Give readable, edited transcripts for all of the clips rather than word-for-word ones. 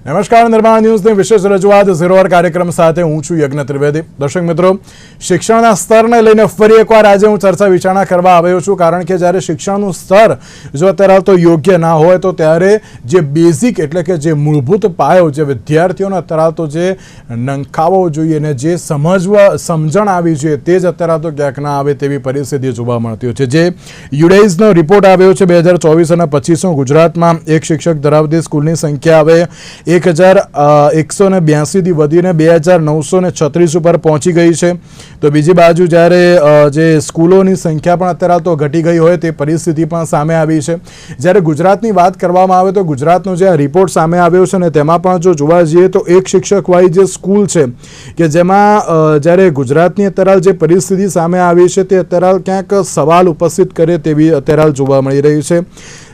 નમસ્કાર, નિર્માણ ન્યૂઝની વિશેષ રજૂઆત ઝીરો અવર કાર્યક્રમ સાથે હું છું યજ્ઞ ત્રિવેદી। દર્શક મિત્રો, શિક્ષણના સ્તરને લઈને ફરી એકવાર આજે હું ચર્ચા વિચારણા કરવા આવ્યો છું, કારણ કે જ્યારે શિક્ષણનું સ્તર જો અત્યારે તો યોગ્ય ના હોય તો ત્યારે જે બેઝિક એટલે કે જે મૂળભૂત પાયો જે વિદ્યાર્થીઓને અત્યારે તો જે નંખાવવો જોઈએ ને જે સમજણ આવી જોઈએ તે જ અત્યારે તો ક્યાંક ના આવે તેવી પરિસ્થિતિ જોવા મળતી હોય છે। જે યુડાઇઝનો રિપોર્ટ આવ્યો છે 2024 અને 25 ગુજરાતમાં એક શિક્ષક ધરાવતી સ્કૂલની સંખ્યા હવે 1182 થી વધીને 2936 ઉપર પહોંચી ગઈ છે। તો બીજી બાજુ જ્યારે જે સ્કૂલોની સંખ્યા પણ અત્યારે તો ઘટી ગઈ હોય તે પરિસ્થિતિ પણ સામે આવી છે। જ્યારે ગુજરાતની વાત કરવામાં આવે તો ગુજરાતનો જે રિપોર્ટ સામે આવ્યો છે ને તેમાં પણ જો જોવા જઈએ તો એક શિક્ષક વાળી જે સ્કૂલ છે કે જેમાં જ્યારે ગુજરાતની અત્યારે જે પરિસ્થિતિ સામે આવી છે તે અત્યારે ક્યાંક સવાલ ઉપસ્થિત કરે તેવી અત્યારે જોવા મળી રહી છે।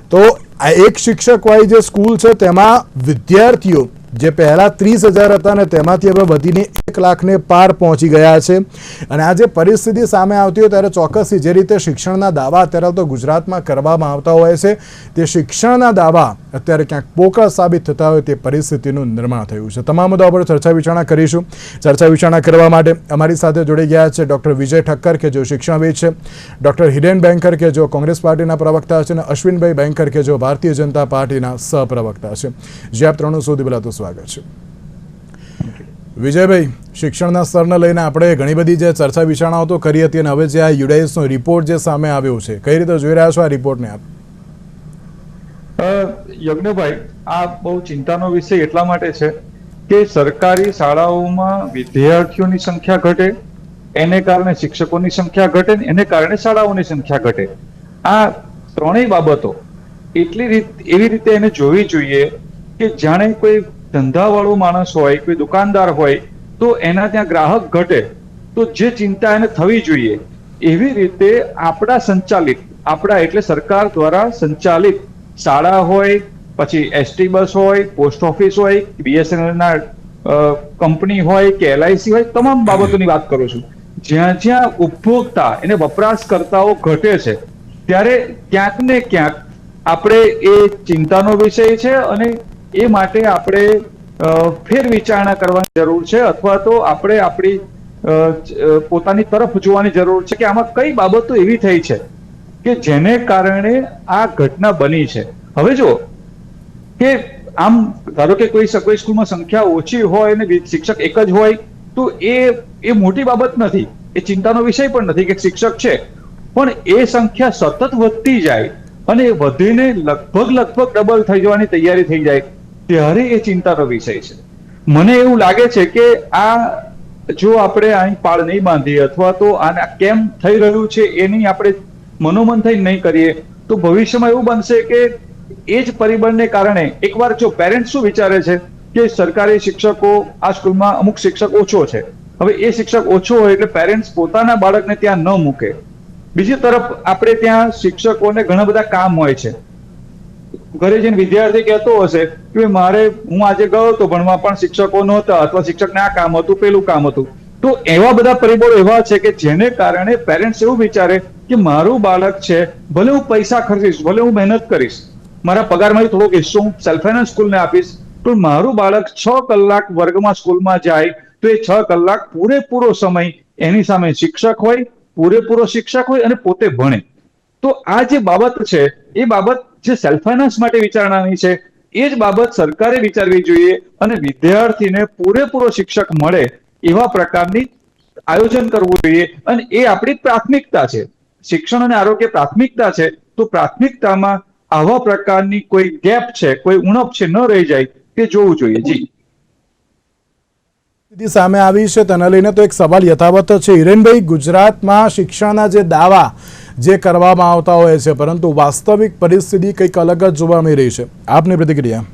તો આ એક શિક્ષક વાળી જે સ્કૂલ છે તેમાં વિદ્યાર્થીઓ જે પહેલા 30,000 હતા ને તેમાંથી હવે વધીને 1 લાખને પાર પહોંચી ગયા છે। અને આ જે પરિસ્થિતિ સામે આવતી હોય ત્યારે ચોક્કસથી જે રીતે શિક્ષણના દાવા અત્યારે તો ગુજરાતમાં કરવામાં આવતા હોય છે તે શિક્ષણના દાવા અત્યારે ક્યાંક પોકળ સાબિત થતા હોય તે પરિસ્થિતિનું નિર્માણ થયું છે। તમામ મુદ્દાઓ પર ચર્ચા વિચારણા કરીશું। ચર્ચા વિચારણા કરવા માટે અમારી સાથે જોડી ગયા છે ડૉક્ટર વિજય ઠક્કર કે જેઓ શિક્ષણવિદ છે, ડૉક્ટર હિરેન બેંકર કે જેઓ કોંગ્રેસ પાર્ટીના પ્રવક્તા છે અને અશ્વિનભાઈ બેંકર કે જેઓ ભારતીય જનતા પાર્ટીના સહપ્રવક્તા છે। જે આપ ત્રણનું સૌથી પહેલાં તો સ્વાગત છે। વિજયભાઈ, શિક્ષણના સ્તરને લઈને આપણે ઘણી બધી જે ચર્ચા વિચારણાઓ તો કરી હતી અને હવે જે આ યુડાઇઝનો રિપોર્ટ જે સામે આવ્યો છે કઈ રીતે જોઈ રહ્યા છો આ રિપોર્ટને આપ? યજ્ઞભાઈ, આ બહુ ચિંતાનો વિષય એટલા માટે છે કે સરકારી શાળાઓમાં વિદ્યાર્થીઓની સંખ્યા ઘટે, એને કારણે શિક્ષકોની સંખ્યા ઘટે, એને કારણે શાળાઓની સંખ્યા ઘટે। આ ત્રણેય બાબતો એવી રીતે એને જોવી જોઈએ કે જાણે કોઈ ધંધાવાળો માણસ હોય, કોઈ દુકાનદાર હોય તો એના ત્યાં ગ્રાહક ઘટે તો જે ચિંતા એને થવી જોઈએ એવી રીતે આપણા એટલે સરકાર દ્વારા સંચાલિત શાળા હોય, પછી એસટી બસ હોય, પોસ્ટ ઓફિસ હોય, BSNL ના કંપની હોય કે LIC હોય, તમામ બાબતોની વાત કરું છું। જ્યાં જ્યાં ઉપભોક્તા એને વપરાશકર્તાઓ ઘટે છે ત્યારે ક્યાંક ને ક્યાંક આપણે એ ચિંતાનો વિષય છે અને એ માટે આપણે ફેર વિચારણા કરવાની જરૂર છે અથવા તો આપણે આપણી પોતાની તરફ જોવાની જરૂર છે કે આમાં કઈ બાબતો એવી થઈ છે કે જેને કારણે આ ઘટના બની છે। હવે જો કે આમ ધારો કે કોઈ સ્કૂલમાં સંખ્યા ઓછી હોય અને શિક્ષક એક જ હોય તો એ મોટી બાબત નથી, એ ચિંતાનો વિષય પણ નથી કે શિક્ષક છે, પણ એ સંખ્યા સતત વધતી જાય અને વધીને લગભગ ડબલ થઈ જવાની તૈયારી થઈ જાય ત્યારે એ ચિંતાનો વિષય છે। મને એવું લાગે છે કે આ જો આપણે અહીં પાળ નહીં બાંધીએ અથવા તો આ કેમ થઈ રહ્યું છે એની આપણે મનોમન થઈ નહીં કરીએ તો ભવિષ્યમાં એવું બનશે કે એ જ પરિબળને કારણે એકવાર જો પેરેન્ટ્સ શું વિચારે છે કે સરકારી શિક્ષકો આ સ્કૂલમાં અમુક શિક્ષક ઓછો છે, હવે એ શિક્ષક ઓછો હોય એટલે પેરેન્ટ્સ પોતાના બાળકને ત્યાં ન મૂકે। બીજી તરફ આપણે ત્યાં શિક્ષકોને ઘણા બધા કામ હોય છે, ઘરે જઈને વિદ્યાર્થી કહેતો હશે કે હું આજે ગયો તો ભણવા પણ શિક્ષકો નહોતા અથવા શિક્ષકને આ કામ હતું, પેલું કામ હતું, તો એવા બધા પરિબળો એવા છે કે જેને કારણે પેરેન્ટ્સ એવું વિચારે કે મારું બાળક છે, ભલે હું પૈસા ખર્ચીશ, ભલે હું મહેનત કરીશ, મારા પગારમાંથી થોડોક હિસ્સો હું સેલ્ફ ફાઇનાન્સ સ્કૂલને આપીશ, પણ મારું બાળક 6 કલાક વર્ગમાં સ્કૂલમાં જાય તો એ 6 કલાક પૂરેપૂરો સમય એની સામે શિક્ષક હોય, પૂરેપૂરો શિક્ષક હોય અને પોતે ભણે। તો આ જે બાબત છે એ બાબત જે સેલ્ફ ફાઇનાન્સ માટે વિચારણાની છે એ જ બાબત સરકારે વિચારવી જોઈએ અને વિદ્યાર્થીને પૂરેપૂરો શિક્ષક મળે એવા પ્રકારની આયોજન કરવું જોઈએ અને એ આપણી પ્રાથમિકતા છે। શિક્ષણ અને આરોગ્ય પ્રાથમિકતા છે તો પ્રાથમિકતામાં આવા પ્રકારની કોઈ ગેપ છે, કોઈ ઉણપ છે ન રહી જાય તે જોવું જોઈએ। જી, સામે આવી છે તેને લઈને તો એક સવાલ યથાવત છે। હિરેનભાઈ, ગુજરાતમાં શિક્ષણના જે દાવા જે કરવામાં આવતા હોય છે પરંતુ વાસ્તવિક પરિસ્થિતિ કંઈક અલગ જ જોવા મળી રહી છે, આપની પ્રતિક્રિયા?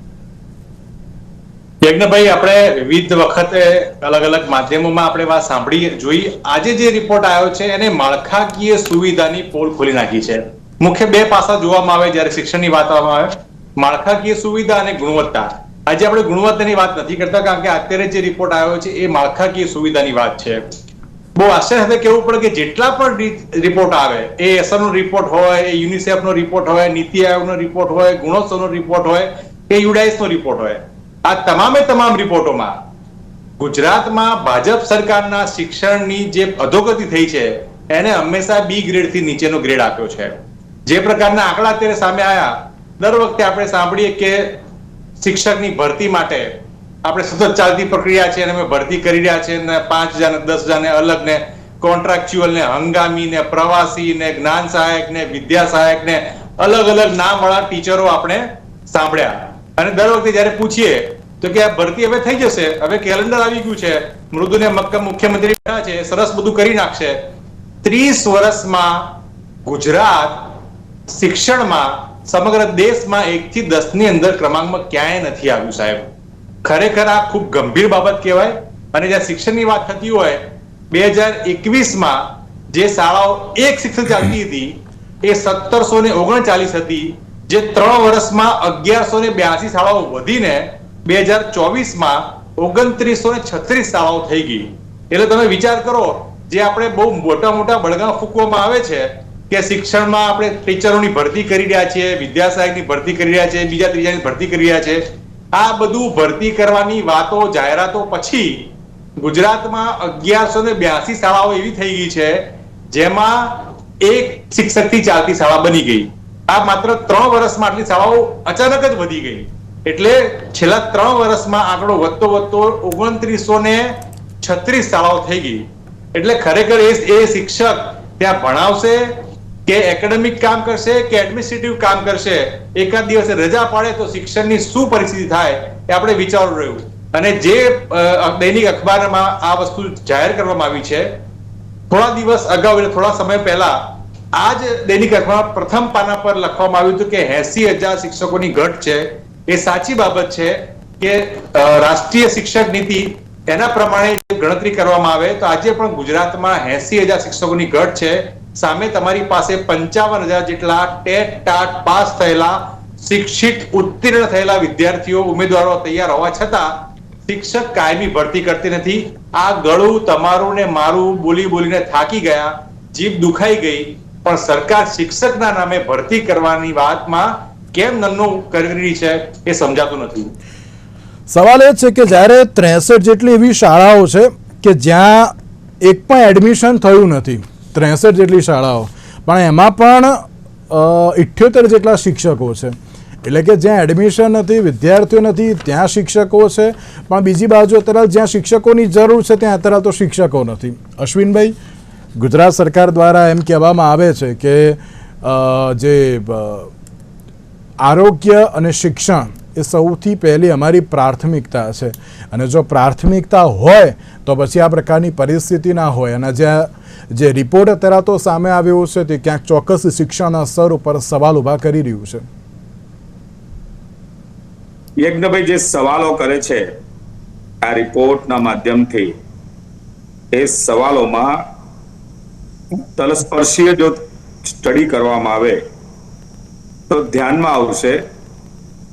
યજ્ઞભાઈ, આપણે વિવિધ વખતે અલગ અલગ માધ્યમોમાં આપણે વાત સાંભળી જોઈ। આજે જે રિપોર્ટ આવ્યો છે એને માળખાકીય સુવિધાની પોલ ખોલી નાખી છે। મુખ્ય બે પાસા જોવામાં આવે જ્યારે શિક્ષણની વાત કરવામાં આવે, માળખાકીય સુવિધા અને ગુણવત્તા। આજે આપણે ગુણવત્તાની વાત નથી કરતા કારણ કે અત્યારે જે રિપોર્ટ આવ્યો છે એ માળખાકીય સુવિધાની વાત છે। બહુ આશ્ચર્ય સાથે કહેવું પડે કે જેટલા પણ રિપોર્ટ આવે, એ એસરનો રિપોર્ટ હોય, એ યુનિસેફનો રિપોર્ટ હોય, નીતિ આયોગનો રિપોર્ટ હોય, ગુણોત્સવનો રિપોર્ટ હોય કે યુડાઇસનો રિપોર્ટ હોય, આ તમામ રિપોર્ટોમાં ગુજરાતમાં ભાજપ સરકારના શિક્ષણની જે અધોગતિ થઈ છે એને હંમેશા બી ગ્રેડ થી નીચેનો ગ્રેડ આપ્યો છે. જે પ્રકારના આંકડા અત્યારે સામે આવ્યા, દર વખતે આપણે સાંભળીએ કે શિક્ષકની ભરતી માટે આપણે સતત ચાલતી પ્રક્રિયા છે અને અમે ભરતી કરી રહ્યા છે ને 5,000 ને 10,000 ને અલગ ને કોન્ટ્રાક્ચ્યુઅલ ને હંગામી ને પ્રવાસી ને જ્ઞાન સહાયક ને વિદ્યા સહાયક ને અલગ નામ વાળા ટીચરો આપણે સાંભળ્યા. અને દર વખતે જયારે પૂછીએ તો કે આ ભરતી હવે થઈ જશે, હવે કેલેન્ડર આવી ગયું છે, મૃદુ ને મક્કમ મુખ્યમંત્રી બેઠા છે, સરસ બધું કરી નાખશે. 30 વર્ષમાં ગુજરાત શિક્ષણમાં સમગ્ર દેશમાં 1 થી 10 ની અંદર ક્રમાંકમાં ક્યાંય નથી આવ્યું સાહેબ. ખરેખર આ ખૂબ ગંભીર બાબત કહેવાય. અને જ્યાં શિક્ષણની વાત થતી હોય, 2021માં જે શાળાઓ એક શિક્ષણ ચાલતી હતી એ 1739 હતી, જે 3 વર્ષમાં 1182 શાળાઓ વધીને 2024માં 2936 શાળાઓ થઈ ગઈ. એટલે તમે વિચાર કરો, જે આપણે બહુ મોટા બળગા ફૂંકવામાં આવે છે કે શિક્ષણમાં આપણે ટીચરોની ભરતી કરી રહ્યા છીએ, વિદ્યા સહાયકની ભરતી કરી રહ્યા છીએ, બીજા ત્રીજાની ભરતી કરી રહ્યા છે, આ બધું ભરતી કરવાની વાતો જાહેરાતો પછી ગુજરાતમાં 1182 શાળાઓ એવી થઈ ગઈ છે જેમાં એક શિક્ષકથી ચાલતી શાળા બની ગઈ. આ માત્ર 3 વર્ષમાં આટલી શાળાઓ અચાનક જ વધી ગઈ. એટલે છેલ્લા 3 વર્ષમાં આંકડો વધતો 2936 શાળાઓ થઈ ગઈ. એટલે ખરેખર એ શિક્ષક ત્યાં ભણાવશે કે એકેડેમિક કામ કરશે કે એડમિનિસ્ટ્રેટિવ કામ કરશે, એકાદ દિવસે રજા પાડે તો શિક્ષણની શું પરિસ્થિતિ થાય એ આપણે વિચારવું રહ્યું. અને જે દૈનિક અખબારમાં આ વસ્તુ જાહેર કરવામાં આવી છે, થોડા દિવસ અગાઉ એટલે થોડા સમય પહેલા આ જ દૈનિક અખબારમાં પ્રથમ પાના પર લખવામાં આવ્યું હતું કે 80,000 શિક્ષકોની ઘટ છે. એ સાચી બાબત છે કે રાષ્ટ્રીય શિક્ષક નીતિ એના પ્રમાણે ગણતરી કરવામાં આવે તો આજે પણ ગુજરાતમાં 80,000 શિક્ષકોની ઘટ છે. સામે તમારી પાસે 55,000 જેટલા ટેટ ટાટ પાસ થયેલા, શિક્ષિત ઉત્તીર્ણ થયેલા વિદ્યાર્થીઓ ઉમેદવારો તૈયાર હોવા છતાં શિક્ષક કાયમી ભરતી કરતી નથી. આ ગળું તમારું ને મારું બોલીને થાકી ગયા, જીભ દુખાઈ ગઈ, પણ સરકાર શિક્ષકના નામે ભરતી કરવાની વાતમાં કેમ નન્નું કરી રહી છે એ સમજાતું નથી. સવાલ એ છે કે જ્યારે 63 જેટલી એવી શાળાઓ છે કે જ્યાં એક પણ એડમિશન થયું નથી, 63 જેટલી શાળાઓ, પણ એમાં પણ 78 જેટલા શિક્ષકો છે. એટલે કે જ્યાં એડમિશન નથી, વિદ્યાર્થીઓ નથી, ત્યાં શિક્ષકો છે, પણ બીજી બાજુ અત્યારે જ્યાં શિક્ષકોની જરૂર છે ત્યાં અત્યારે તો શિક્ષકો નથી. અશ્વિનભાઈ, ગુજરાત સરકાર દ્વારા એમ કહેવામાં આવે છે કે જે આરોગ્ય અને શિક્ષણ એ સૌથી પહેલી અમારી પ્રાથમિકતા છે, અને જો પ્રાથમિકતા હોય તો પછી આ પ્રકારની પરિસ્થિતિ ના હોય. અને જે રિપોર્ટ અત્યારે તો સામે આવ્યો છે તે ક્યાંક ચોક્કસ શિક્ષણના સ્તર ઉપર સવાલ ઊભા કરી રહ્યું છે. યજ્ઞભાઈ જે સવાલો કરે છે આ રિપોર્ટના માધ્યમથી, એ સવાલોમાં તલસ્પર્શીય જો સ્ટડી કરવામાં આવે તો ધ્યાનમાં આવશે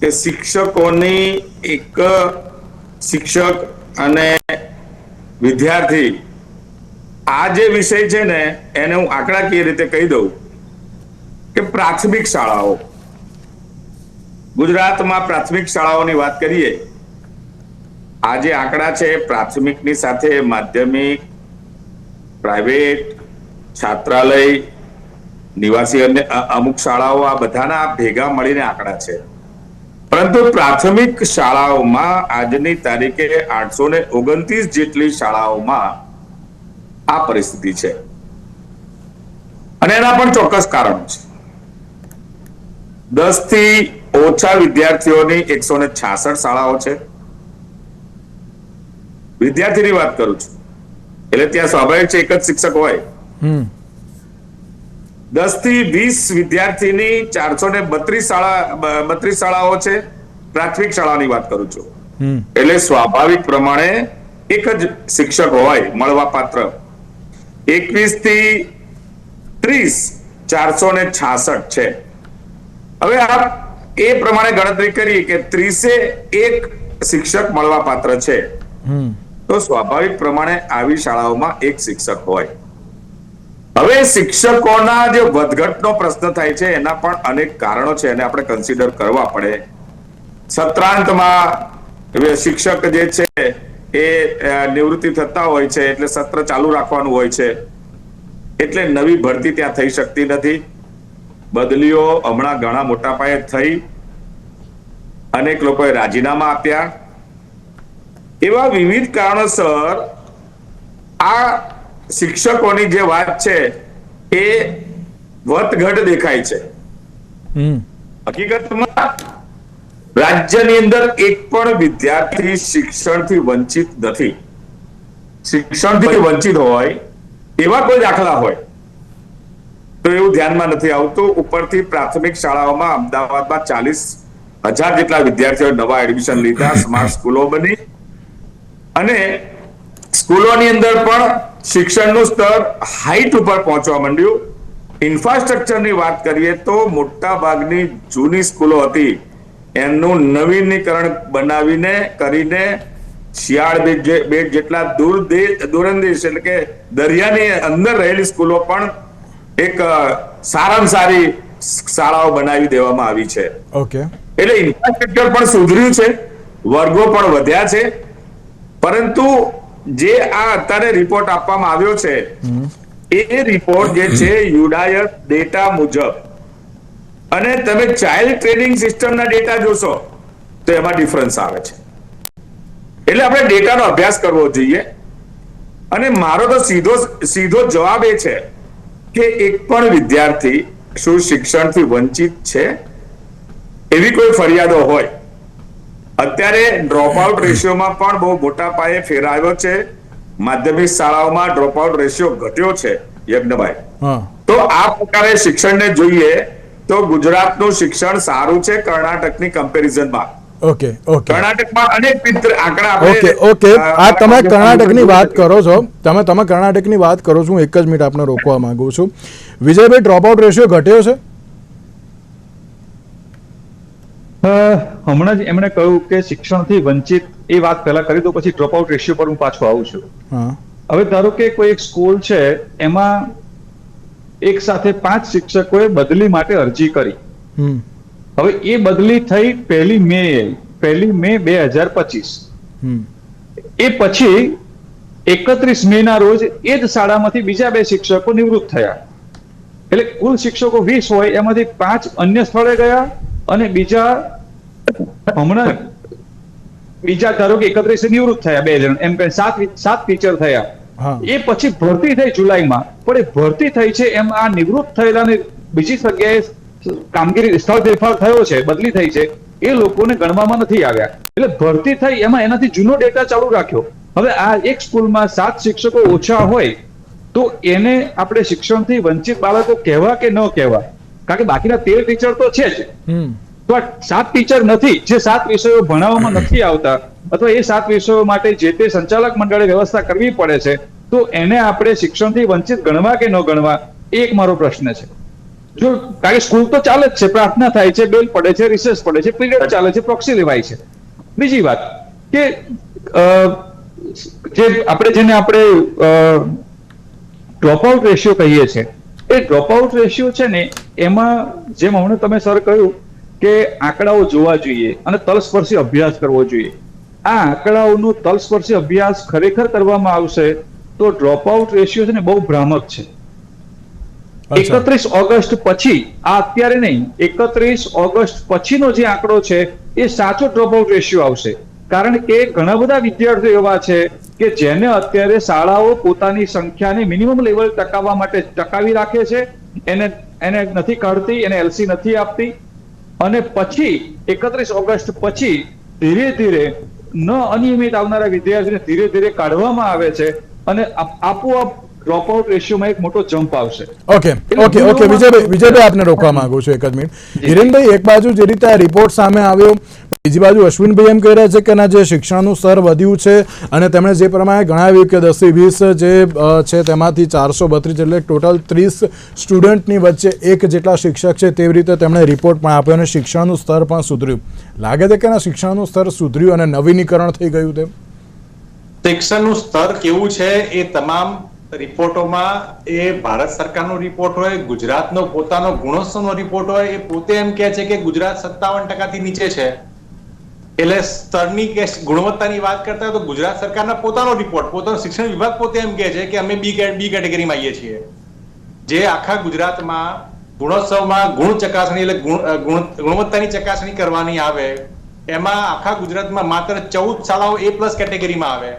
કે શિક્ષકોની એક શિક્ષક અને વિદ્યાર્થી આ જે વિષય છે ને એને હું આંકડાકીય રીતે કહી દઉં કે પ્રાથમિક શાળાઓ, ગુજરાતમાં પ્રાથમિક શાળાઓની વાત કરીએ, આ જે આંકડા છે પ્રાથમિકની સાથે માધ્યમિક, પ્રાઇવેટ, છાત્રાલય, નિવાસી અને અમુક શાળાઓ, આ બધાના ભેગા મળીને આંકડા છે. પરંતુ પ્રાથમિક શાળાઓમાં આજની તારીખે 829 જેટલી શાળાઓમાં આ પરિસ્થિતિ છે. અને એના પણ ચોક્કસ કારણો છે. 10 થી ઓછા વિદ્યાર્થીઓની 166 શાળાઓ છે. વિદ્યાર્થીની વાત કરું છું એટલે ત્યાં સ્વાભાવિક છે એક જ શિક્ષક હોય. 10 થી 20 વિદ્યાર્થીની 432 શાળાઓ છે. પ્રાથમિક શાળાની વાત કરું છું એટલે સ્વાભાવિક પ્રમાણે એક જ શિક્ષક હોય મળવા પાત્ર. 21 થી 30 466 છે. હવે આ એ પ્રમાણે ગણતરી કરી કે 30 શિક્ષક મળવા પાત્ર છે, તો સ્વાભાવિક પ્રમાણે આવી શાળાઓમાં એક શિક્ષક હોય. હવે શિક્ષકોના જે વધઘટનો પ્રશ્ન થાય છે એના પણ અનેક કારણો છે અને આપણે કન્સિડર કરવા પડે. સત્રાંતમાં શિક્ષક જે છે એ નિવૃત્તિ થતા હોય છે એટલે સત્ર ચાલુ રાખવાનું હોય છે, એટલે નવી ભરતી ત્યાં થઈ શકતી નથી. બદલીઓ હમણાં ઘણા મોટા પાયે થઈ, અનેક લોકોએ રાજીનામા આપ્યા. એવા વિવિધ કારણોસર આ શિક્ષકોની જે વાત છે એ વધઘટ દેખાય છે. હકીકતમાં રાજ્યની અંદર એક પણ વિદ્યાર્થી શિક્ષણથી વંચિત નથી. શિક્ષણથી વંચિત હોય એવા કોઈ દાખલા હોય તો એવું ધ્યાનમાં નથી આવતું. ઉપરથી પ્રાથમિક શાળાઓમાં અમદાવાદમાં 40,000 જેટલા વિદ્યાર્થીઓ નવા એડમિશન લીધા, સ્માર્ટ સ્કૂલો બની, અને સ્કૂલોની અંદર પણ શિક્ષણનું સ્તર હાઈટ ઉપર પહોંચવા માંડ્યું. ઇન્ફ્રાસ્ટ્રક્ચરની વાત કરીએ તો મોટા ભાગની જૂની સ્કૂલો હતી એનું નવીનીકરણ બનાવીને કરીને શિયાળ બેટ જેટલા દૂરંદેશ એટલે કે દરિયાની અંદર રહેલી સ્કૂલો પણ એક સારામાં સારી શાળાઓ બનાવી દેવામાં આવી છે. ઓકે, એટલે ઇન્ફ્રાસ્ટ્રક્ચર પણ સુધર્યું છે, વર્ગો પણ વધ્યા છે, પરંતુ જે આ અત્યારે રિપોર્ટ આપવામાં આવ્યો છે એ રિપોર્ટ જે છે યુડાયસ ડેટા મુજબ, અને તમે ચાઇલ્ડ ટ્રેનિંગ સિસ્ટમના ડેટા જોશો તો એમાં ડિફરન્સ આવે છે. એટલે આપણે ડેટાનો અભ્યાસ કરવો જોઈએ. અને મારો તો સીધો જવાબ એ છે કે એક પણ વિદ્યાર્થી શું શિક્ષણથી વંચિત છે એવી કોઈ ફરિયાદો હોય, અત્યારે ડ્રોપ આઉટ રેશિયોમાં પણ બહુ મોટા પાયે ફેર આવ્યો છે. માધ્યમિક શાળાઓમાં ડ્રોપ આઉટ રેશિયો ઘટ્યો છે યજ્ઞભાઈ. તો આ પ્રકારે શિક્ષણને જોઈએ તો ગુજરાતનું શિક્ષણ સારું છે કર્ણાટકની કમ્પેરિઝનમાં. ઓકે ઓકે, કર્ણાટકમાં અનેક આંકડા ઓકે ઓકે, આ તમે કર્ણાટકની વાત કરો છો, તમે કર્ણાટકની વાત કરો છો, હું એક જ મિનિટ આપને રોકવા માંગુ છું. વિજયભાઈ, ડ્રોપ આઉટ રેશિયો ઘટ્યો છે? હમણાં જ એમણે કહ્યું કે શિક્ષણથી વંચિત, એ વાત પહેલા કરી દો, પછી ડ્રોપ આઉટ રેશિયો પર હું પાછો આવું છું. હવે ધારો કે કોઈ એક સ્કૂલ છે, એમાં એક સાથે 5 શિક્ષકોએ બદલી માટે અરજી કરી. હવે એ બદલી થઈ 1 મે 2025. એ પછી 31 મે ના રોજ એ જ શાળામાંથી બીજા 2 શિક્ષકો નિવૃત્ત થયા. એટલે કુલ શિક્ષકો 20 હોય, એમાંથી 5 અન્ય સ્થળે ગયા, અને બીજા ધારો કે 31 નિવૃત્ત થયા 2 જણ, એમ કઈ 7 ટીચર થયા. એ પછી ભરતી થઈ જુલાઈમાં, પણ એ ભરતી થઈ છે એમ આ નિવૃત્ત થયેલા બીજી જગ્યાએ કામગીરી સ્થળ ફેરફાર થયો છે, બદલી થઈ છે, એ લોકોને ગણવામાં નથી આવ્યા. એટલે ભરતી થઈ એમાં એનાથી જૂનો ડેટા ચાલુ રાખ્યો. હવે આ એક સ્કૂલમાં 7 શિક્ષકો ઓછા હોય તો એને આપણે શિક્ષણથી વંચિત બાળકો કહેવા કે ન કહેવા? કારણ કે બાકીના 13 ટીચર તો છે જ, તો આ 7 ટીચર નથી જે 7 વિષયો ભણાવવામાં નથી આવતા, અથવા એ 7 વિષયો માટે જે તે સંચાલક મંડળે વ્યવસ્થા કરવી પડે છે, તો એને આપણે શિક્ષણથી વંચિત ગણવા કે ન ગણવા, એ એક મારો પ્રશ્ન છે. જો કારણ કે સ્કૂલ તો ચાલે જ છે, પ્રાર્થના થાય છે, બેલ પડે છે, રિસેસ પડે છે, પીરિયડ ચાલે છે, પ્રોક્સી લેવાય છે. બીજી વાત કે જેને આપણે ડ્રોપ આઉટ રેશિયો કહીએ છીએ, એ ડ્રોપ આઉટ રેશિયો છે ને, એમાં જેમ હમણાં તમે સર કહ્યું કે આંકડાઓ જોવા જોઈએ અને તલસ્પર્શી અભ્યાસ કરવો જોઈએ. આ આંકડાઓનો તલસ્પર્શી અભ્યાસ ખરેખર કરવામાં આવશે તો ડ્રોપ આઉટ રેશિયો છે ને બહુ ભ્રામક છે. 31 ઓગસ્ટ પછી, આ અત્યારે નહીં, 31 ઓગસ્ટ પછીનો જે આંકડો છે એ સાચો ડ્રોપ આઉટ રેશિયો આવશે. કારણ કે ઘણા બધા વિદ્યાર્થીઓ એવા છે કે જેને અત્યારે શાળાઓ પોતાની સંખ્યાને મિનિમમ લેવલ ટકાવવા માટે ટકાવી રાખે છે, એને નથી કાઢતી, એને એલસી નથી આપતી, અને પછી 31 ઓગસ્ટ પછી ધીરે ધીરે અનિયમિત આવનારા વિદ્યાર્થીને ધીરે ધીરે કાઢવામાં આવે છે, અને આપોઆપ ડ્રોપ આઉટ રેશિયોમાં એક મોટો જમ્પ આવશે. ઓકે ઓકે ઓકે, વિજયભાઈ આપને રોકવા માંગુ છું એક જ મિનિટ. હિરેનભાઈ, એક બાજુ જે રીતે આ રિપોર્ટ સામે આવ્યો, બીજી બાજુ અશ્વિનભાઈ એમ કહી રહ્યા છે કે ના, જે શિક્ષણનું સ્તર વધ્યું છે, અને તેમણે જે પ્રમાણે ગણાવ્યું કે 10 થી 20 જે છે તેમાંથી 432 એટલે ટોટલ 30 સ્ટુડન્ટની વચ્ચે એક જેટલા શિક્ષક છે, તેવી રીતે તેમણે રિપોર્ટ પણ આપ્યો અને શિક્ષણનું સ્તર પણ સુધર્યું. લાગે છે કે ના, શિક્ષણનું સ્તર સુધર્યું અને નવીનીકરણ થઈ ગયું? તેમ શિક્ષણનું સ્તર કેવું છે એ તમામ રિપોર્ટોમાં, એ ભારત સરકારનો રિપોર્ટ હોય, ગુજરાતનો પોતાનો ગુણોત્સવનો રિપોર્ટ હોય, એ પોતે એમ કહે છે કે ગુજરાત 57% નીચે છે. એટલે સ્તરની કે ગુણવત્તાની વાત કરતા હોય તો ગુજરાત સરકારના પોતાનો રિપોર્ટ, પોતાનો શિક્ષણ વિભાગ પોતે એમ કહે છે કે અમે બી કેટેગરીમાં આવીએ છીએ. જે આખા ગુજરાતમાં ગુણોત્સવમાં ગુણ ચકાસણી એટલે ગુણવત્તાની ચકાસણી કરવાની આવે, એમાં આખા ગુજરાતમાં માત્ર 14 શાળાઓ A+ કેટેગરીમાં આવે.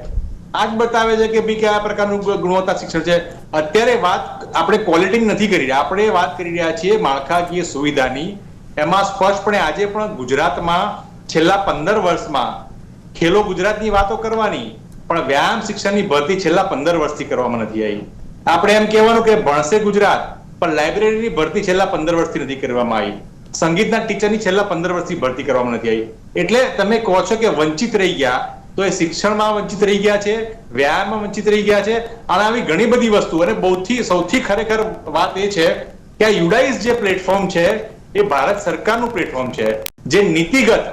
આ જ બતાવે છે કે ભાઈ કયા પ્રકારનું ગુણવત્તા શિક્ષણ છે. અત્યારે વાત આપણે ક્વોલિટીની નથી કરી રહ્યા, આપણે વાત કરી રહ્યા છીએ માળખાકીય સુવિધાની. એમાં સ્પષ્ટપણે આજે પણ ગુજરાતમાં છેલ્લા 15 વર્ષમાં ખેલો ગુજરાતની વાતો કરવાની, પણ વ્યાયામ શિક્ષણની ભરતી છેલ્લા 15 વર્ષથી કરવામાં નથી આવી. આપણે એમ કહેવાનું કે ભણશે ગુજરાત, પણ લાઇબ્રેરીની ભરતી છેલ્લા 15 વર્ષથી નથી કરવામાં આવી. સંગીતના ટીચરની છેલ્લા 15 વર્ષથી ભરતી કરવામાં નથી આવી. એટલે તમે કહો છો કે વંચિત રહી ગયા, તો એ શિક્ષણમાં વંચિત રહી ગયા છે, વ્યાયામમાં વંચિત રહી ગયા છે, અને આવી ઘણી બધી વસ્તુ. અને સૌથી ખરેખર વાત એ છે કે આ યુડાઇઝ જે પ્લેટફોર્મ છે એ ભારત સરકારનું પ્લેટફોર્મ છે, જે નીતિગત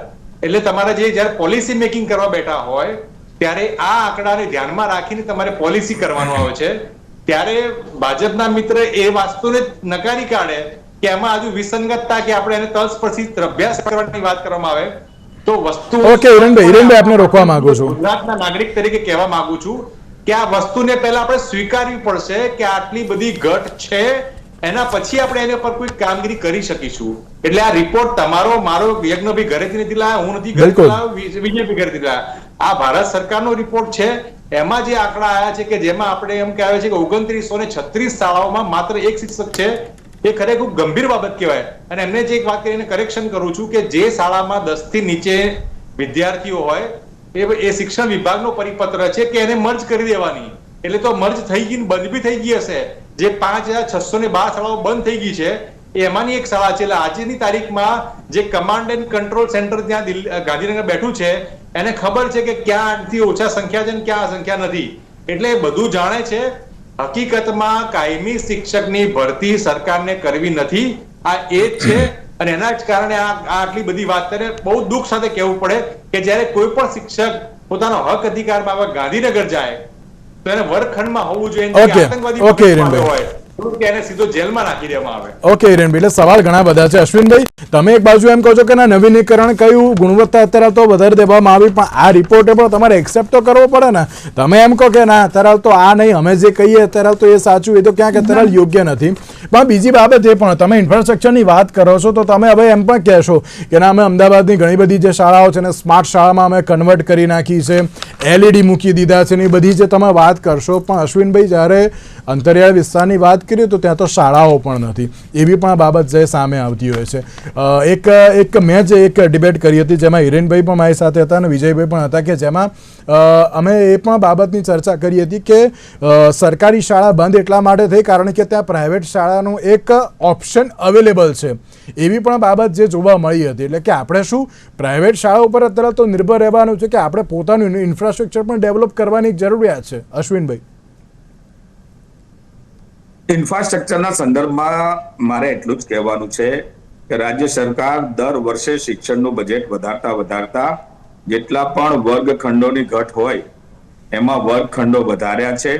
એટલે તમારે જ્યારે પોલિસી મેકિંગ કરવા બેઠા હોય ત્યારે આ આંકડાને ધ્યાનમાં રાખીને તમારે પોલિસી કરવાનું આવે છે. ત્યારે ભાજપના મિત્ર એ વસ્તુને નકારી કાઢે કે એમાં હજુ વિસંગતતા કે આપણે એને તલસ્પર્શી અભ્યાસ કરવાની વાત કરવામાં આવે તો વસ્તુ. ઓકે હિરેનભાઈ આપને રોકવા માંગુ છું. ગુજરાતના નાગરિક તરીકે કહેવા માંગુ છું કે આ વસ્તુને પહેલા આપણે સ્વીકારવી પડશે કે આટલી બધી ઘટ છે, એના પછી આપણે એના પર કોઈ કામગીરી કરી શકીશું. એટલે આ રિપોર્ટ તમારો મારો યજ્ઞભાઈ ઘરેથી નથી લાવ્યા, હું નથી ઘરેથી લાવ્યો, વિજયભાઈ ઘરેથી લાવ્યા. આ ભારત સરકારનો રિપોર્ટ છે. એમાં જે આંકડા આવ્યા છે કે જેમાં આપણે એમ કહેવાય છે કે 2936 શાળાઓમાં માત્ર 1 શિક્ષક છે, એ ખરેખર ખૂબ ગંભીર બાબત કહેવાય. અને એમને જે એક વાત કરીને કરેક્શન કરું છું કે જે શાળામાં 10 થી નીચે વિદ્યાર્થીઓ હોય એ શિક્ષણ વિભાગનો પરિપત્ર છે કે એને મર્જ કરી દેવાની. એટલે તો મર્જ થઈ ગઈ, બંધ બી થઈ ગઈ હશે. જે 5612 શાળાઓ બંધ થઈ ગઈ છે એમાંની એક શાળા છે. એટલે આજની તારીખમાં જે કમાન્ડ એન્ડ કંટ્રોલ સેન્ટર ત્યાં ગાંધીનગર બેઠું છે એને ખબર છે કે ક્યાંથી ઓછા સંખ્યા છે ને ક્યાં સંખ્યા નથી. એટલે બધું જાણે છે. હકીકતમાં કાયમી શિક્ષકની ભરતી સરકારને કરવી નથી, આ એ જ છે. અને એના જ કારણે આટલી બધી વાત કરે. બહુ દુઃખ સાથે કહેવું પડે કે જ્યારે કોઈ પણ શિક્ષક પોતાનો હક અધિકાર માંગવા ગાંધીનગર જાય તો એને વર્ગખંડમાં હોવું જોઈએ. એને સીધો જેલમાં નાખી દેવામાં આવે. ઓકે હિરેનભાઈ, એટલે સવાલ ઘણા બધા છે. અશ્વિનભાઈ, તમે એક બાજુ એમ કહો છો કે ના નવીનીકરણ કયું, ગુણવત્તા અત્યારે તો વધારે દેવામાં આવી, પણ આ રિપોર્ટ પણ તમારે એક્સેપ્ટ તો કરવો પડે ને. તમે એમ કહો કે ના અત્યારે તો આ નહીં, અમે જે કહીએ અત્યારે તો એ સાચું, એ તો ક્યાંક અત્યારે યોગ્ય નથી. પણ બીજી બાબત એ પણ તમે ઇન્ફ્રાસ્ટ્રક્ચરની વાત કરો છો તો તમે હવે એમ પણ કહેશો કે ના અમે અમદાવાદની ઘણી બધી જે શાળાઓ છે ને સ્માર્ટ શાળામાં અમે કન્વર્ટ કરી નાખી છે, LED મૂકી દીધા છે ને એ બધી જે તમે વાત કરશો. પણ અશ્વિનભાઈ, જ્યારે અંતરિયાળ વિસ્તારની વાત કરીએ તો ત્યાં તો શાળાઓ પણ નથી, એવી પણ બાબત જે સામે આવતી હોય છે. મેં જે એક ડિબેટ કરી હતી જેમાં હિરેનભાઈ પણ મારી સાથે હતા અને વિજયભાઈ પણ હતા, કે જેમાં અમે એ પણ બાબતની ચર્ચા કરી હતી કે સરકારી શાળા બંધ એટલા માટે થઈ કારણ કે ત્યાં પ્રાઇવેટ શાળાનું એક ઓપ્શન અવેલેબલ છે, એવી પણ બાબત જે જોવા મળી હતી. એટલે કે આપણે શું પ્રાઇવેટ શાળા ઉપર અત્યારે તો નિર્ભર રહેવાનું છે કે આપણે પોતાનું ઇન્ફ્રાસ્ટ્રક્ચર પણ ડેવલપ કરવાની જરૂરિયાત છે. અશ્વિનભાઈ, ઇન્ફ્રાસ્ટ્રક્ચરના સંદર્ભમાં મારે એટલું જ કહેવાનું છે કે રાજ્ય સરકાર દર વર્ષે શિક્ષણનું બજેટ વધારતા જેટલા પણ વર્ગખંડોની ઘટ હોય એમાં વર્ગખંડો વધાર્યા છે,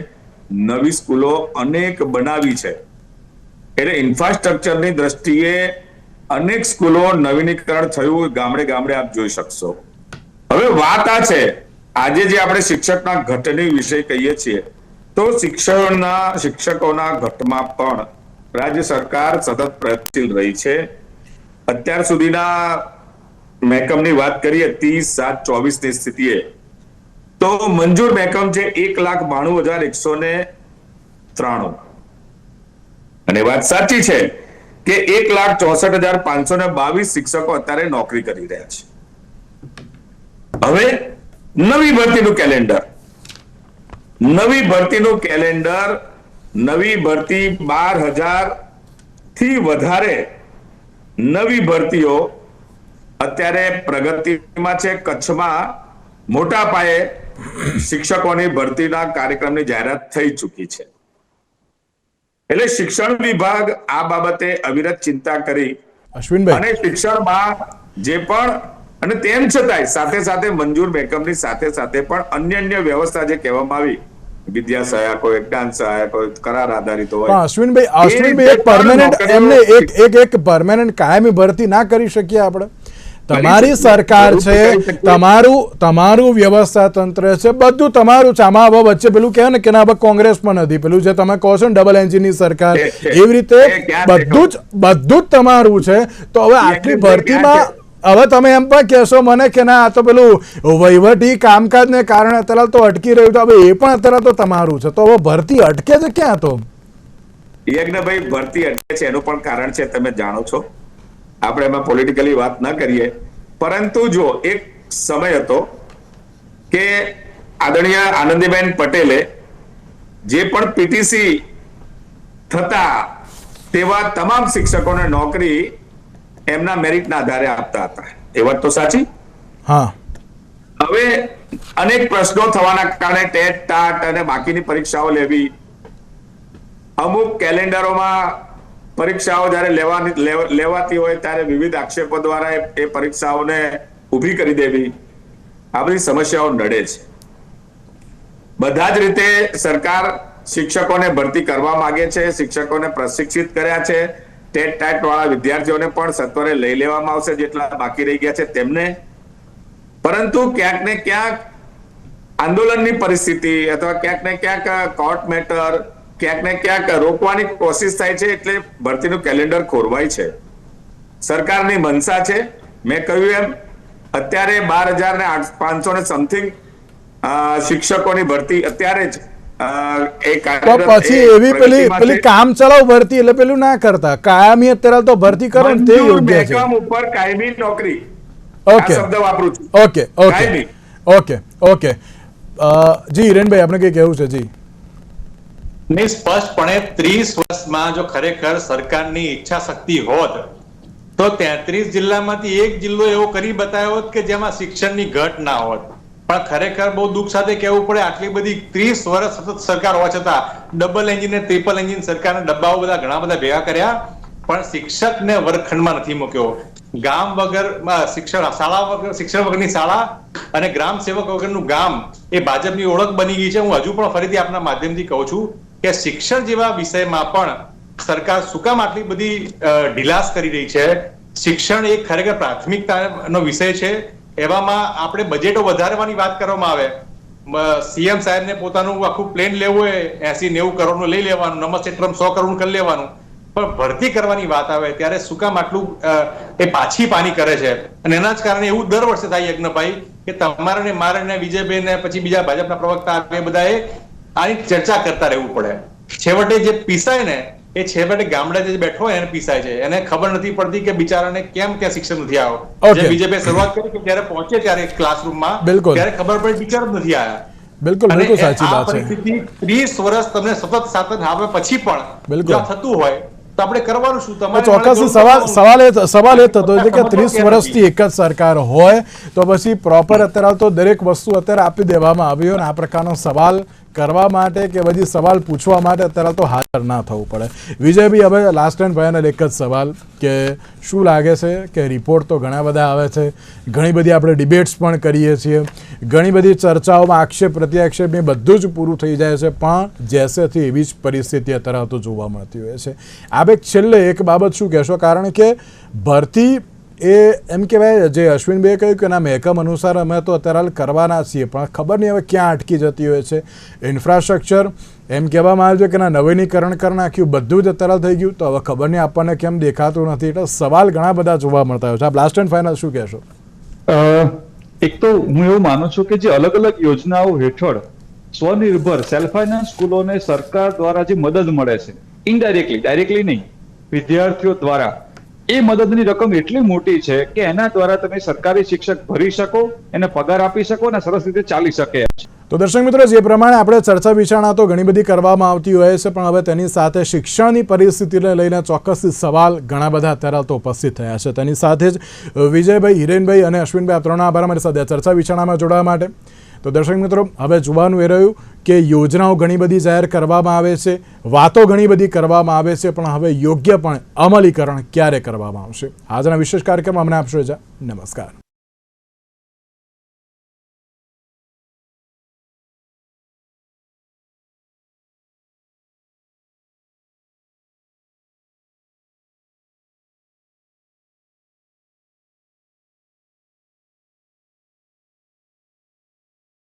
નવી સ્કૂલો અનેક બનાવી છે. એટલે ઇન્ફ્રાસ્ટ્રક્ચરની દ્રષ્ટિએ અનેક સ્કૂલો નવીનીકરણ થયું ગામડે ગામડે આપ જોઈ શકશો. હવે વાત આ છે, આજે જે આપણે શિક્ષકના ઘટની વિષય કહીએ છીએ તો શિક્ષકોના ઘટમાં પણ રાજ્ય સરકાર સતત પ્રયત્નશીલ રહી છે. અત્યાર સુધીના મહેકમની વાત કરીએ 30/7/24 ની સ્થિતિએ તો મંજૂર મહેકમ છે 1,92,193 અને વાત સાચી છે કે 1,64,522 શિક્ષકો અત્યારે નોકરી કરી રહ્યા છે. હવે નવી ભરતીનું કેલેન્ડર નવી ભરતી 12,000 થી વધારે નવી ભરતીઓ અત્યારે પ્રગતિમાં છે. કચ્છમાં મોટા પાયે શિક્ષકોની ભરતીના કાર્યક્રમની જાહેરાત થઈ ચૂકી છે. એટલે શિક્ષણ વિભાગ આ બાબતે અવિરત ચિંતા કરી અને શિક્ષણમાં જે પણ અને તેમ છતાંય સાથે સાથે મંજૂર મહેકમની સાથે સાથે પણ અન્ય વ્યવસ્થા જે કહેવામાં આવી, વિદ્યા સહાયક હોય, જ્ઞાન સહાયક હોય, કરાર આધારિત હોય. અશ્વિનભાઈ એક પરમેનન્ટ એમને એક પરમેનન્ટ કાયમી ભરતી ના કરી શકીએ આપણે? તમારી સરકાર છે, તમારું વ્યવસ્થા તંત્ર છે, બધું તમારું છે. આમાં હવે વચ્ચે પેલું કહે ને કે ના હવે કોંગ્રેસ પણ નથી, પેલું જે તમે કહો છો ને ડબલ એન્જિનની સરકાર, એવી રીતે બધું જ તમારું છે. તો હવે આટલી ભરતીમાં હવે તમે એમ પણ કહેશો મને કે ના આ તો પેલું વહીવટી કામકાજને કારણે અત્યારે તો અટકી રહ્યું, તો હવે એ પણ અત્યારે તો તમારું છે. તો હવે ભરતી અટકે છે ક્યાં? તો યજ્ઞભાઈ, ભરતી અટકે છે એનું પણ કારણ છે, તમે જાણો છો. આપણે એમાં પોલિટિકલી વાત ન કરીએ, પરંતુ જો એક સમય હતો કે આદરણીય આનંદીબેન પટેલે જે પણ પીટીસી થતા તેવા તમામ શિક્ષકોને નોકરી એમના મેરિટના આધારે આપતા હતા. એ વાત તો સાચી. હા. હવે અનેક પ્રશ્નો થવાના કારણે ટેટ ટાટ અને બાકીની પરીક્ષાઓ લેવી, અમુક કેલેન્ડરોમાં પરીક્ષાઓ જ્યારે લેવાતી હોય ત્યારે વિવિધ આક્ષેપો દ્વારા એ પરીક્ષાઓને ઊભી કરી દેવી, આ બધી સમસ્યાઓ નડે છે. બધા જ રીતે સરકાર શિક્ષકોને ભરતી કરવા માંગે છે, શિક્ષકોને પ્રશિક્ષિત કર્યા છે. ટેટ ટાટ વાળા વિદ્યાર્થીઓને પણ સત્વરે લઈ લેવામાં આવશે જેટલા બાકી રહી ગયા છે તેમને. પરંતુ ક્યાંક ને ક્યાંક આંદોલનની પરિસ્થિતિ અથવા ક્યાંક ને ક્યાંક કોર્ટ મેટર, ક્યાંક ને ક્યાંક રોકવાની કોશિશ થાય છે, એટલે ભરતીનું કેલેન્ડર ખોરવાય છે. સરકારની મનસા છે, મેં કહ્યું એમ અત્યારે 12,500 ને સમથિંગ શિક્ષકોની ભરતી અત્યારે જ પછી એવી પેલી કામ ચલાવ ભરતી એટલે પેલું ના કરતા કાયમી અત્યારે તો ભરતી કરો ને તે યોગ્ય છે. ઉપર કાયમી નોકરી, ઓકે શબ્દ વાપરું છું. ઓકે ઓકે ઓકે ઓકે જી હિરેનભાઈ આપણે કઈ કહેવું છે? જી નહીં, સ્પષ્ટપણે 30 વર્ષમાં જો ખરેખર સરકારની ઈચ્છા શક્તિ હોત તો 33 જિલ્લામાંથી એક જિલ્લો એવો કરી બતાવ્યો હોત કે જેમાં શિક્ષણની ઘટ ના હોત. પણ ખરેખર બહુ દુઃખ સાથે કહેવું પડે, આટલી બધી 30 વર્ષ સતત સરકાર હોવા છતાં ડબલ એન્જિન ને ટ્રિપલ એન્જિન સરકારના ડબ્બાઓ ઘણા બધા ભેગા કર્યા, પણ શિક્ષકને વર્ગખંડમાં નથી મૂક્યો. ગામ વગર શિક્ષણ, શાળા વગર શિક્ષણ વગરની શાળા અને ગ્રામ સેવક વગરનું ગામ એ ભાજપની ઓળખ બની ગઈ છે. હું હજુ પણ ફરીથી આપના માધ્યમથી કહું છું કે શિક્ષણ જેવા વિષયમાં પણ સરકાર શું કામ આટલી બધી ઢીલાસ કરી રહી છે? શિક્ષણ એક ખરેખર પ્રાથમિકતાનો વિષય છે. એવામાં આપણે બજેટો વધારવાની વાત કરવામાં આવે, સીએમ સાહેબને પોતાનું આખું પ્લેન લેવું હોય 80-90 કરોડનું લઈ લેવાનું, નમસ્તે ટ્રમ્પ 100 કરોડ કરી લેવાનું, પણ ભરતી કરવાની વાત આવે ત્યારે શું કામ આટલું એ પાછી પાની કરે છે? અને એના જ કારણે એવું દર વર્ષે થાય યજ્ઞભાઈ કે તમારે ને મારે ને વિજયભાઈ ને પછી બીજા ભાજપના પ્રવક્તા એ બધાએ આની ચર્ચા કરતા રહેવું પડે. છેવટે જે પીસાય ને એ છેવટે ગામડે જે બેઠો હોય એને પીસાય છે. એને ખબર નથી પડતી કે બિચારાને કેમ ત્યાં શિક્ષણ નથી આવ્યો. જે બીજેપી શરૂઆત કરી કે જ્યારે પહોંચે ત્યારે ક્લાસરૂમમાં ત્યારે ખબર પડી ટીચર નથી આવ્યા. બિલકુલ બિલકુલ સાચી વાત છે. 30 વર્ષ તમને સતત સાતન આવે પછી પણ જો થતું હોય તો આપણે કરવાનું શું? તમારે ચોક્કસ સવાલ એ થતો છે કે 30 વર્ષથી એક જ સરકાર હોય તો પછી પ્રોપર અત્યારે તો દરેક વસ્તુ અત્યારે આપી દેવામાં આવી હોય ને આ પ્રકારનો સવાલ કરવા માટે કે બધી સવાલ પૂછવા માટે અત્યારે તો હાજર ના થવું પડે. વિજયભાઈ, હવે લાસ્ટ એન્ડ ફાઇનલ એક જ સવાલ કે શું લાગે છે કે રિપોર્ટ તો ઘણા બધા આવે છે, ઘણી બધી આપણે ડિબેટ્સ પણ કરીએ છીએ, ઘણી બધી ચર્ચાઓમાં આક્ષેપ પ્રત્યાક્ષેપ એ બધું જ પૂરું થઈ જાય છે, પણ જેસેથી એવી જ પરિસ્થિતિ અત્યારે તો જોવા મળતી હોય છે. આ છેલ્લે એક બાબત શું કહેશો? કારણ કે ભરતી એ એમ કહેવાય જે અશ્વિનભાઈએ કહ્યું કે ના મહેકમ અનુસાર અમે તો અત્યારે કરવાના છીએ, પણ ખબર નહીં હવે ક્યાં અટકી જતી હોય છે. ઇન્ફ્રાસ્ટ્રક્ચર એમ કહેવામાં આવ્યું છે કે ના નવીનીકરણ કરી નાખ્યું, બધું જ અત્યારે થઈ ગયું, તો હવે ખબર નહીં આપણને કેમ દેખાતું નથી. એટલે સવાલ ઘણા બધા જોવા મળતા હોય છે. આપ લાસ્ટ એન્ડ ફાઇનલ શું કહેશો? એક તો હું એવું માનું છું કે જે અલગ અલગ યોજનાઓ હેઠળ સ્વનિર્ભર સેલ્ફ ફાઇનાન્સ સ્કૂલોને સરકાર દ્વારા જે મદદ મળે છે, ઇનડાયરેક્ટલી, ડાયરેક્ટલી નહીં, વિદ્યાર્થીઓ દ્વારા એ મદદની રકમ એટલી મોટી છે કે એના દ્વારા તમે સરકારી શિક્ષક ભરી શકો, એને પગાર આપી શકો અને સરસ રીતે ચાલી શકે. તો દર્શક મિત્રો, જે પ્રમાણે આપણે ચર્ચા વિચારણા તો ઘણી બધી કરવામાં આવતી હોય છે, પણ હવે તેની સાથે શિક્ષણની પરિસ્થિતિને લઈને ચોક્કસથી સવાલ ઘણા બધા અત્યારે તો ઉપસ્થિત થયા છે. તેની સાથે જ વિજયભાઈ, હિરેનભાઈ અને અશ્વિનભાઈ, આ ત્રણ આભાર અમારી સાથે ચર્ચા વિચારણામાં જોડાવા માટે. તો દર્શક મિત્રો, હવે જોવાનું એ રહ્યું કે યોજનાઓ ઘણી બધી જાહેર કરવામાં આવે છે, વાતો ઘણી બધી કરવામાં આવે છે, પણ હવે યોગ્ય પણ અમલીકરણ ક્યારે કરવામાં આવશે? આજના વિશેષ કાર્યક્રમ અમને આપશો. નમસ્કાર.